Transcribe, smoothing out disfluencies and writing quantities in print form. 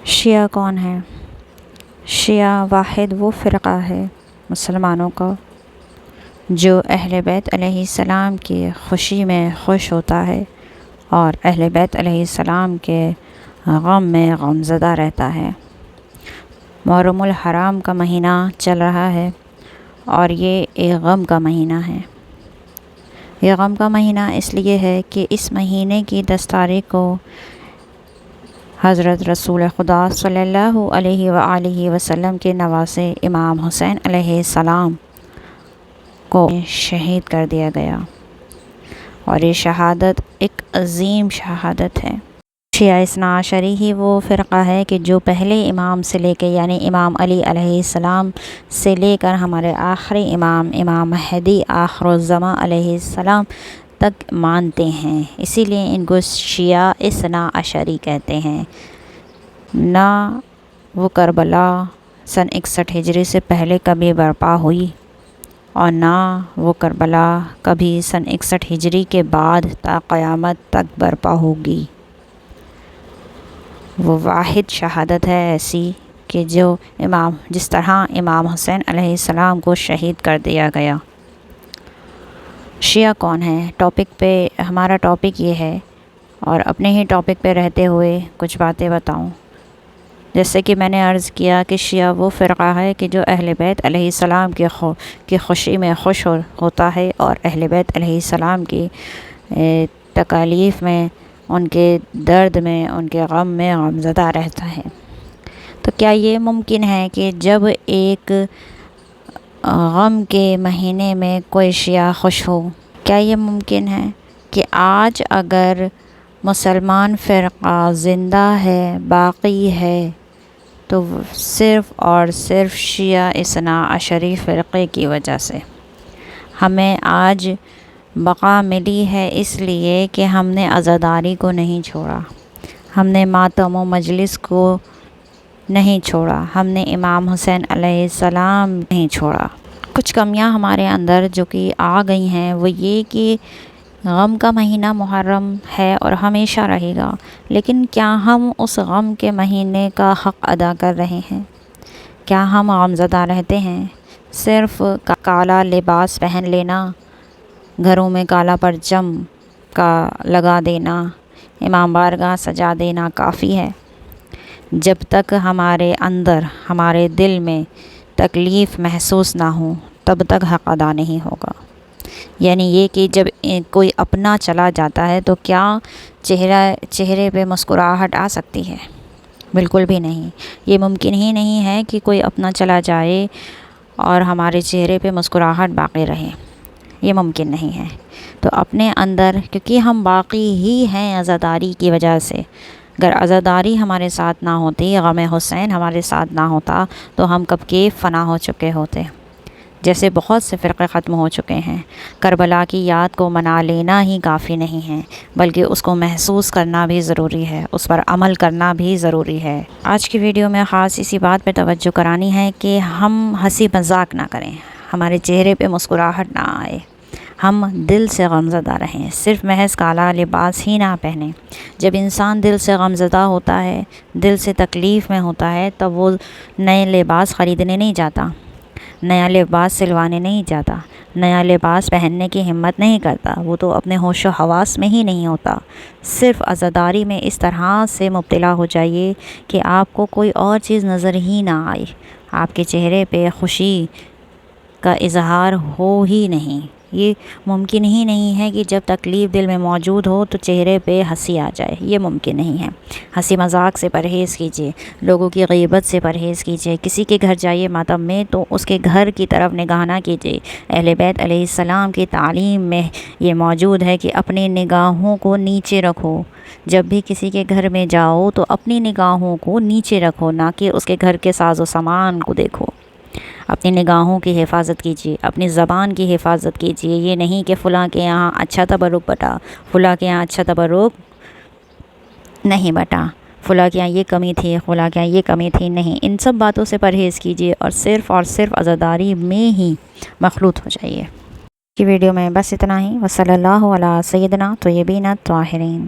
شیعہ کون ہے؟ شیعہ واحد وہ فرقہ ہے مسلمانوں کا جو اہل بیت علیہ السلام کی خوشی میں خوش ہوتا ہے اور اہل بیت علیہ السلام کے غم میں غمزدہ رہتا ہے۔ محرم الحرام کا مہینہ چل رہا ہے اور یہ ایک غم کا مہینہ ہے۔ یہ غم کا مہینہ اس لیے ہے کہ اس مہینے کی 10 تاریخ کو حضرت رسول خدا صلی اللہ علیہ وآلہ وسلم کے نواسے امام حسین علیہ السلام کو شہید کر دیا گیا، اور یہ شہادت ایک عظیم شہادت ہے۔ شیعہ اثنا عشری ہی وہ فرقہ ہے کہ جو پہلے امام سے لے کے یعنی امام علی علیہ السلام سے لے کر ہمارے آخری امام مہدی آخر الزماں علیہ السلام تک مانتے ہیں، اسی لیے ان کو شیعہ اثنا عشری کہتے ہیں۔ نہ وہ کربلا سن 61 ہجری سے پہلے کبھی برپا ہوئی اور نہ وہ کربلا کبھی سن 61 ہجری کے بعد تا قیامت تک برپا ہوگی۔ وہ واحد شہادت ہے ایسی کہ جس طرح امام حسین علیہ السلام کو شہید کر دیا گیا۔ شیعہ کون ہے؟ ہمارا ٹاپک یہ ہے، اور اپنے ہی ٹاپک پہ رہتے ہوئے کچھ باتیں بتاؤں۔ جیسے کہ میں نے عرض کیا کہ شیعہ وہ فرقہ ہے کہ جو اہل بیت علیہ السلام کی خوشی میں خوش ہوتا ہے اور اہل بیت علیہ السلام کی تکالیف میں، ان کے درد میں، ان کے غم میں غمزدہ رہتا ہے۔ تو کیا یہ ممکن ہے کہ جب ایک غم کے مہینے میں کوئی شیعہ خوش ہو؟ کیا یہ ممکن ہے کہ آج اگر مسلمان فرقہ زندہ ہے، باقی ہے، تو صرف اور صرف شیعہ اثنا عشری فرقے کی وجہ سے؟ ہمیں آج بقا ملی ہے اس لیے کہ ہم نے عزاداری کو نہیں چھوڑا، ہم نے ماتم و مجلس کو نہیں چھوڑا، ہم نے امام حسین علیہ السلام نہیں چھوڑا۔ کچھ کمیاں ہمارے اندر جو کہ آ گئی ہیں وہ یہ کہ غم کا مہینہ محرم ہے اور ہمیشہ رہے گا، لیکن کیا ہم اس غم کے مہینے کا حق ادا کر رہے ہیں؟ کیا ہم غمزدہ رہتے ہیں؟ صرف کالا لباس پہن لینا، گھروں میں کالا پرچم کا لگا دینا، امام بارگاہ سجا دینا کافی ہے؟ جب تک ہمارے اندر، ہمارے دل میں تکلیف محسوس نہ ہو تب تک حق ادا نہیں ہوگا۔ یعنی یہ کہ جب کوئی اپنا چلا جاتا ہے تو کیا چہرے پہ مسکراہٹ آ سکتی ہے؟ بالکل بھی نہیں۔ یہ ممکن ہی نہیں ہے کہ کوئی اپنا چلا جائے اور ہمارے چہرے پہ مسکراہٹ باقی رہے، یہ ممکن نہیں ہے۔ تو اپنے اندر، کیونکہ ہم باقی ہی ہیں عزاداری کی وجہ سے، اگر عزاداری ہمارے ساتھ نہ ہوتی، غم حسین ہمارے ساتھ نہ ہوتا تو ہم کب کے فنا ہو چکے ہوتے۔ جیسے بہت سے فرقے ختم ہو چکے ہیں۔ کربلا کی یاد کو منا لینا ہی کافی نہیں ہے، بلکہ اس کو محسوس کرنا بھی ضروری ہے، اس پر عمل کرنا بھی ضروری ہے۔ آج کی ویڈیو میں خاص اسی بات پہ توجہ کرانی ہے کہ ہم ہنسی مذاق نہ کریں، ہمارے چہرے پہ مسکراہٹ نہ آئے، ہم دل سے غمزدہ رہیں، صرف محض کالا لباس ہی نہ پہنیں۔ جب انسان دل سے غمزدہ ہوتا ہے، دل سے تکلیف میں ہوتا ہے، تب وہ نئے لباس خریدنے نہیں جاتا، نیا لباس سلوانے نہیں جاتا، نیا لباس پہننے کی ہمت نہیں کرتا، وہ تو اپنے ہوش و حواس میں ہی نہیں ہوتا۔ صرف عزاداری میں اس طرح سے مبتلا ہو جائیے کہ آپ کو کوئی اور چیز نظر ہی نہ آئے، آپ کے چہرے پہ خوشی کا اظہار ہو ہی نہیں۔ یہ ممکن ہی نہیں ہے کہ جب تکلیف دل میں موجود ہو تو چہرے پہ ہنسی آ جائے، یہ ممکن نہیں ہے۔ ہنسی مذاق سے پرہیز کیجیے، لوگوں کی غیبت سے پرہیز کیجیے، کسی کے گھر جائیے ماتم میں تو اس کے گھر کی طرف نگاہ نہ کیجیے۔ اہل بیت علیہ السلام کی تعلیم میں یہ موجود ہے کہ اپنی نگاہوں کو نیچے رکھو، جب بھی کسی کے گھر میں جاؤ تو اپنی نگاہوں کو نیچے رکھو، نہ کہ اس کے گھر کے ساز و سامان کو دیکھو۔ اپنی نگاہوں کی حفاظت کیجیے، اپنی زبان کی حفاظت کیجیے۔ یہ نہیں کہ فلاں کے یہاں اچھا تبرک بٹا، فلاں کے یہاں اچھا تبرک نہیں بٹا، فلاں کے یہاں یہ کمی تھی، فلاں کے یہاں یہ کمی تھی، نہیں، ان سب باتوں سے پرہیز کیجیے اور صرف عزاداری میں ہی مخلوط ہو جائیے۔ کی ویڈیو میں بس اتنا ہی۔ وصلی اللہ علی سیدنا طیبین الطاہرین۔